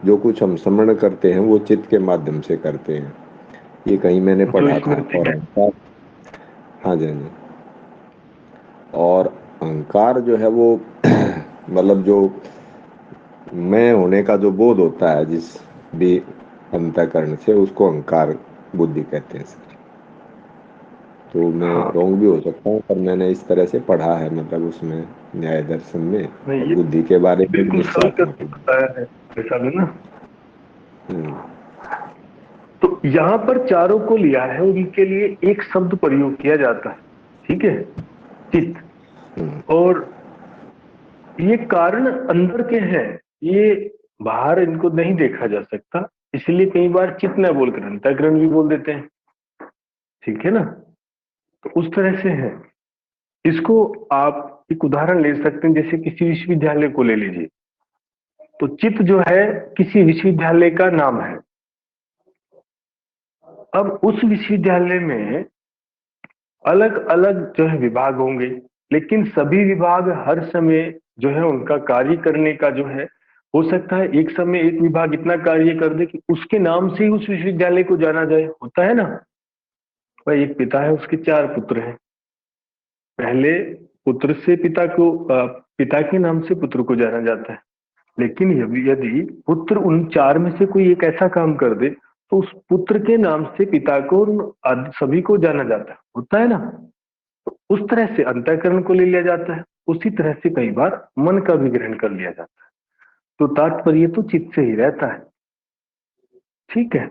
जो कुछ हम स्मरण करते हैं वो चित्त के माध्यम से करते हैं। ये कहीं मैंने जो पढ़ा था। स्मृति और है। अहंकार, हाँ जी हाँ जी, और अहंकार जो है वो मतलब जो मैं होने का जो बोध होता है जिस भी अंतःकरण से, उसको अहंकार बुद्धि कहते हैं सर। तो मैं हाँ रॉन्ग भी हो सकता हूँ, पर मैंने इस तरह से पढ़ा है, मतलब उसमें न्याय दर्शन में। नहीं, और ये बुद्धि के बारे में भी बिल्कुल सरल निश्चयात्मक करके बताया है ऐसा भी ना। हम्म, तो यहाँ पर चारों को लिया है, उनके लिए एक शब्द प्रयोग किया जाता है। ठीक है, चित्त। हम्म, और ये कारण अंदर के हैं, ये बाहर इनको नहीं देखा जा सकता, इसलिए कई बार चित्त न बोलकर अंतःकरण भी बोल देते हैं। ठीक है ना। तो उस तरह से है। इसको आप एक उदाहरण ले सकते हैं, जैसे किसी विश्वविद्यालय को ले लीजिए। तो चित्त जो है किसी विश्वविद्यालय का नाम है। अब उस विश्वविद्यालय में अलग अलग जो है विभाग होंगे, लेकिन सभी विभाग हर समय जो है उनका कार्य करने का जो है, हो सकता है एक समय एक विभाग इतना कार्य कर दे कि उसके नाम से ही उस विश्वविद्यालय को जाना जाए। होता है ना। भाई एक पिता है, उसके 4 पुत्र हैं। पहले पुत्र से पिता के नाम से पुत्र को जाना जाता है। लेकिन यदि पुत्र उन 4 में से कोई एक ऐसा काम कर दे तो उस पुत्र के नाम से पिता को और सभी को जाना जाता है। होता है ना। तो उस तरह से अंतःकरण को ले लिया जाता है, उसी तरह से कई बार मन का भी ग्रहण कर लिया जाता है। तो तात्पर्य तो चित्त से ही रहता है। ठीक है।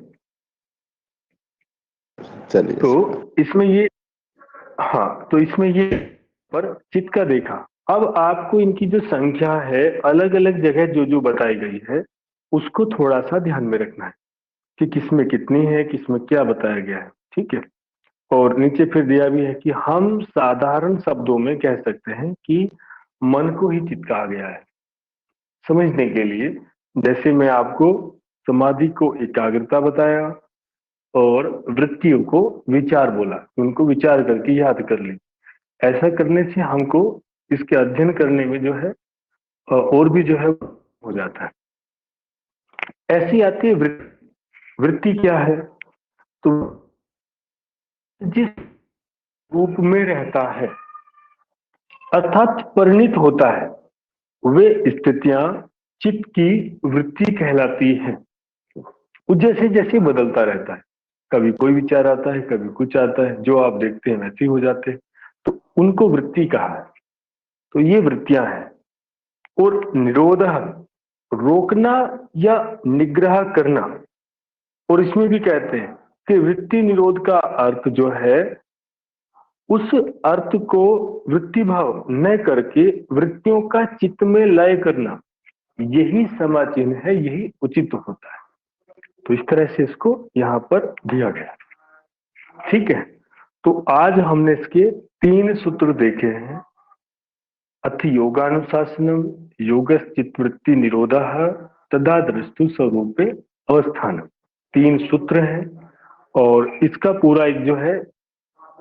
चलिए तो सर। इसमें ये, हाँ, तो इसमें ये पर चित्त का देखा। अब आपको इनकी जो संख्या है अलग अलग जगह जो जो बताई गई है, उसको थोड़ा सा ध्यान में रखना है कि किसमें कितनी है, किसमें क्या बताया गया है। ठीक है। और नीचे फिर दिया भी है कि हम साधारण शब्दों में कह सकते हैं कि मन को ही चित्त कहा गया है। समझने के लिए, जैसे मैं आपको समाधि को एकाग्रता बताया और वृत्तियों को विचार बोला, उनको विचार करके याद कर ली। ऐसा करने से हमको इसके अध्ययन करने में जो है और भी जो है हो जाता है। ऐसी आती है वृत्ति। वृत्ति क्या है? तो जिस रूप में रहता है अर्थात परिणित होता है, वे स्थितियां चित्त की वृत्ति कहलाती हैं। वो जैसे जैसे बदलता रहता है, कभी कोई विचार आता है, कभी कुछ आता है, जो आप देखते हैं वैसे ही हो जाते हैं, तो उनको वृत्ति कहा है। तो ये वृत्तियां हैं। और निरोध, रोकना या निग्रह करना। और इसमें भी कहते हैं कि वृत्ति निरोध का अर्थ जो है, उस अर्थ को वृत्ति भाव न करके वृत्तियों का चित्त में लय करना, यही समाचिन्ह है, यही उचित होता है। तो इस तरह से इसको यहाँ पर दिया गया। ठीक है। तो आज हमने इसके 3 सूत्र देखे हैं। अथ योगानुशासनम योगश्चित्तवृत्ति निरोधः तदा दृष्टु स्वरूपे अवस्थानम। 3 सूत्र हैं और इसका पूरा एक जो है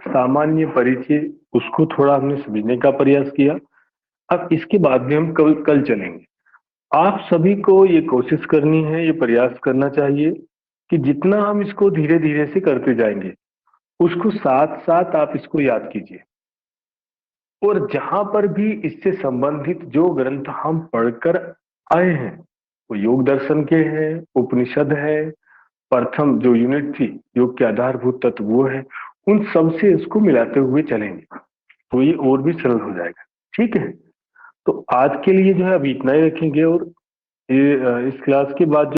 सामान्य परिचय, उसको थोड़ा हमने समझने का प्रयास किया। अब इसके बाद में हम कल चलेंगे। आप सभी को ये कोशिश करनी है, ये प्रयास करना चाहिए कि जितना हम इसको धीरे धीरे से करते जाएंगे उसको साथ साथ आप इसको याद कीजिए। और जहां पर भी इससे संबंधित जो ग्रंथ हम पढ़कर आए हैं वो योग दर्शन के हैं, उपनिषद है, प्रथम जो यूनिट थी योग के आधारभूत तत्व वो है, उन सब से इसको मिलाते हुए चलेंगे तो ये और भी सरल हो जाएगा। ठीक है, तो आज के लिए जो है अभी इतना ही रखेंगे और ये इस क्लास के बाद